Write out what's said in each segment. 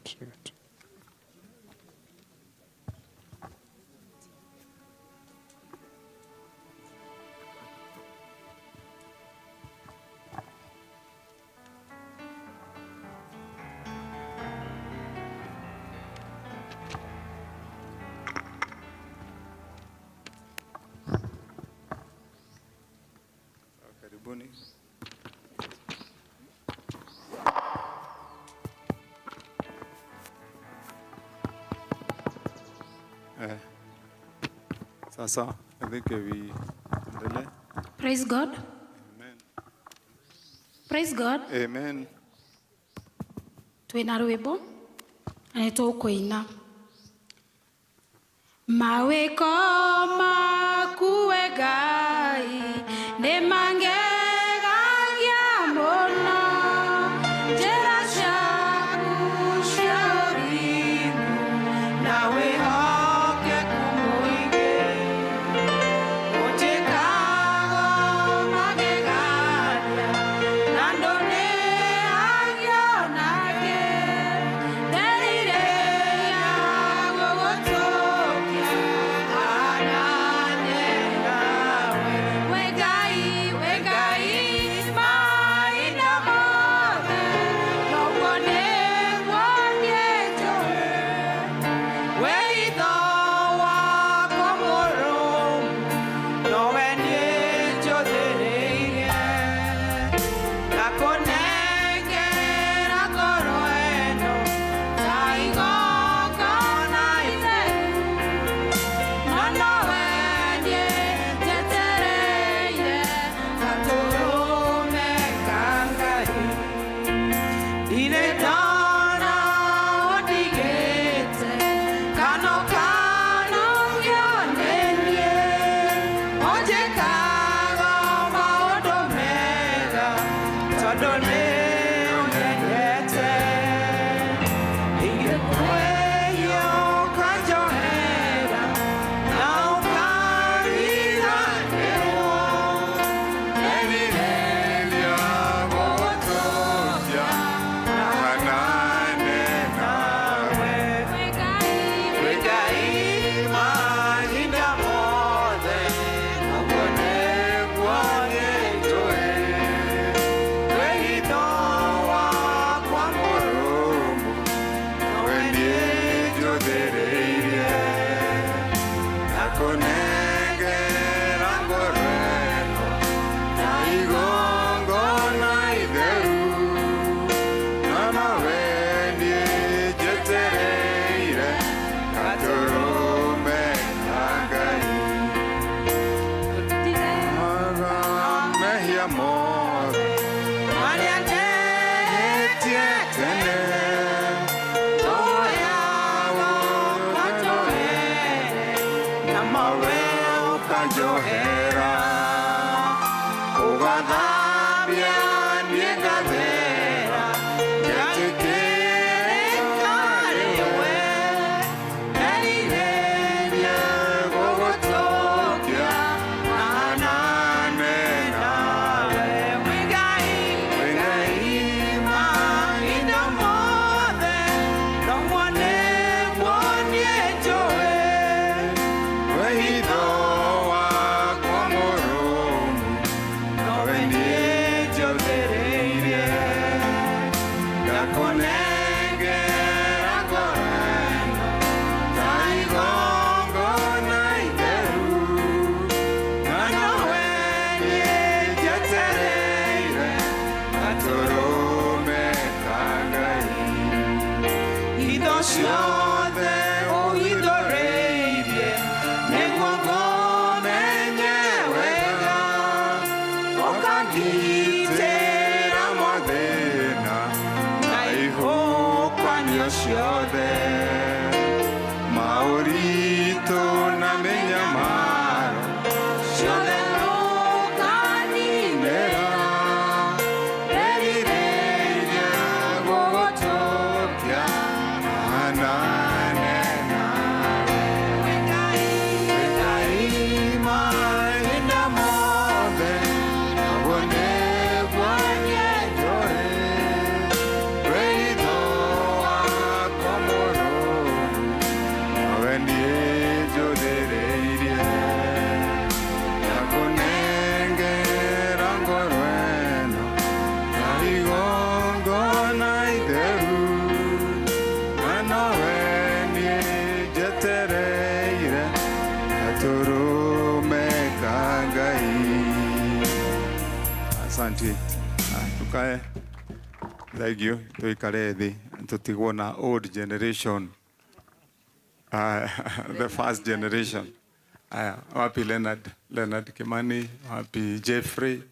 Spirit. Karibuni. Sasa, I think we endelee. Praise God. Amen. Praise God. Amen. Twina rwimbo na nitukuina. Mawiko maku we Ngai ni mangegagia muno, njĩra ciaku cia ũthingu na wĩhokeku mũingĩ. Ũnjĩkaga magegania na ndũnĩhagia onakĩ, nderirĩria gũgũtũkia anane nawe. We Ngai mahinda mothe, noguo nĩguo niĩ njũĩ. We Ithe wakwa mũrũmu, nowe niĩ njũthĩrĩirie, ngakũnengera ngoro ĩno ta igongona itheru, na nowe niĩ njetereire gatũrũme ka Ngai. Ndirĩ ndona ũndigĩte, kano kanogio nĩ niĩ. Ũnjĩkaga maũndũ mega, tondũ nĩ ũnyendete. Ingĩkwĩhia ũkanjohera, na ũkariganĩrwo, Nderirĩria gũgũtũkia anane nawe. We Ngai We Ngai mahinda mothe, noguo nĩguo niĩ njũĩ. We Ithe wakwa mũrũmu, nowe niĩ njũthĩrĩirie, ngakũnengera ngoro ĩno ta igongona itheru, na nowe niĩ njetereire gatũrũme ka Ngai. Maga mehia mothe marĩa etie tene, ndoyaga ũkanjohere, na mawe ũkanjohera, ũgathambia niĩ ngathera, ngetĩkĩrĩka rĩwe. Nderirĩria gũgũtũkia anane nawe. We Ngai We Ngai mahinda mothe, noguo nĩguo niĩ njũĩ. we Ithe wakwa mũrũmu, nowe niĩ njũthĩrĩirie, ngakũnengera ngoro ĩno ta igongona itheru, na nowe niĩ njetereire gatũrũme ka Ngai. Itho Ciothe ũhithũrĩirie, nĩguo ngũmenye wega, ũkangitĩra mathĩna na ihũkanio ciothe, maũritũ na mĩnyamaro ciothe ũkaninĩra. Nderirĩria gũgũtũkia anane nawe. we Ngai We Ngai mahinda mothe, noguo nĩguo niĩ njũĩ. We Ithe wakwa Asante. Tukae. Thank you. Tuikare thi. Tutigwo na old generation. The first generation. Wapi Leonard Kimani, wapi Jeffrey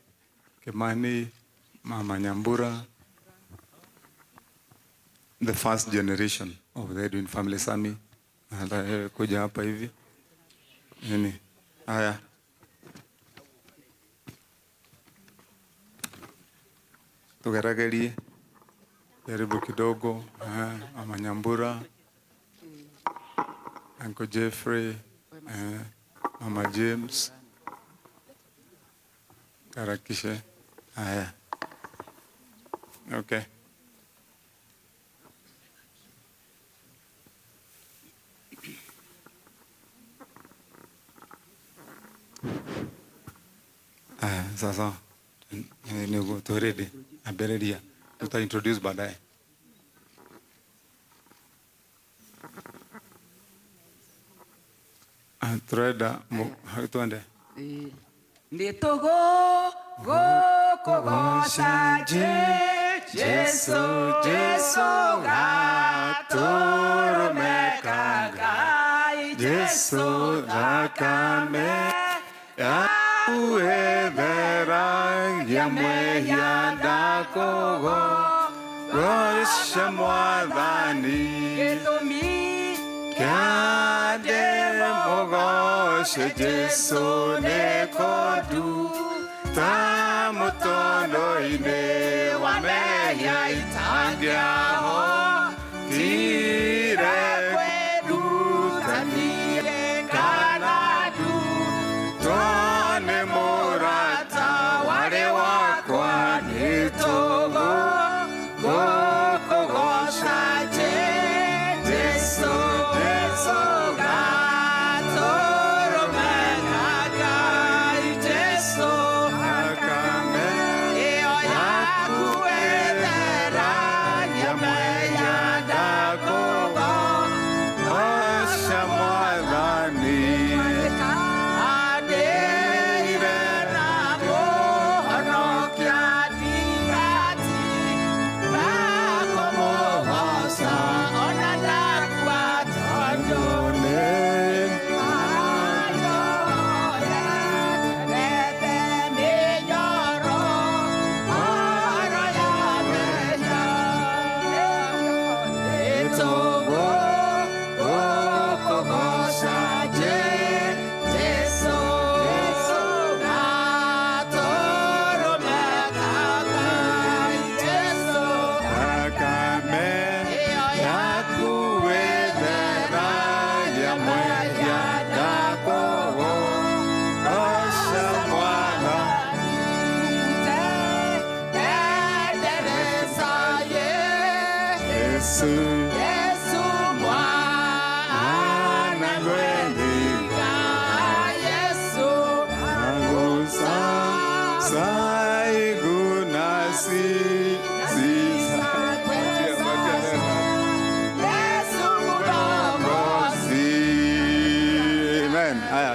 Kimani, Mama Nyambura. The first generation of the Edwin family. Sami kuja hapa hivi nini. Haya, tugeragerie jaribu kidogo. Mama Nyambura, Uncle Jeffrey, Mama James, karakishe. Haya, okay. Sasa ni tuerede abereria tuta introduce baadaye. Tureda tuende Nditugo gokogosa Jesu gaturumekaga Jesu dakame uedera yamwe yandakogo Rosha mwadhani Kade mogoshe Jesu nekodu Tamutondo ine wameya itangiaho Tire kwedu tanire kanadu Tone murata wale wakwa nitogo Goko gosha Jesu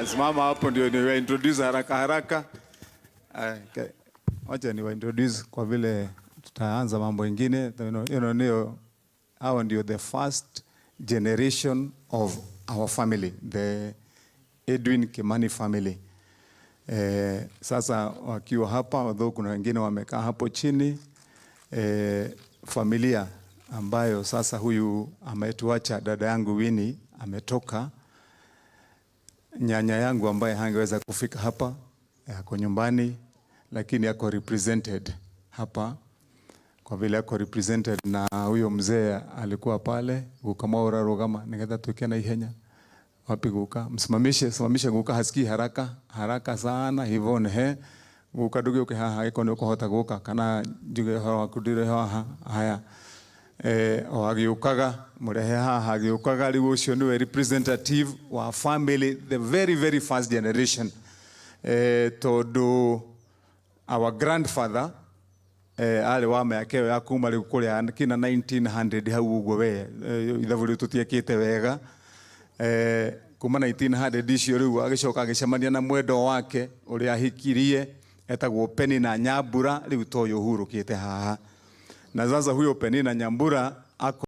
Simama hapo ndio ni introduce haraka haraka. Wacha ni introduce kwa vile tutaanza mambo mengine. Hao ndio the first generation of our family, the Edwin Kimani family. Sasa wakiwa hapa, although kuna wengine wamekaa hapo chini, familia ambayo sasa huyu ametuacha dada yangu Winnie ametoka, nyanya yangu ambaye hangeweza kufika hapa yako nyumbani, lakini yako represented hapa kwa vile yako represented na huyo mzee alikuwa pale. Gukamwaura rogama ningeta tukia na ihenya wapi guka simamishe guka hasikii haraka sana hivyo ne guka duge uke haha iko niko hota guka kana juge hawa kudire haha haya oagiukaga murehe haha agiukaga riu ucio niwe representative wa family, the very very first generation. Tondu our grandfather ale wa mekeo ya kuma riu kuria kina 1900 hau uguo we ithavuri tutiekite wega kuma 1900 icio riu agicoka agicemania na mwendo wake uria ahikirie etagwo Penina Nyambura, riu toyo hurukite haha. Na sasa huyo Penina Nyambura ako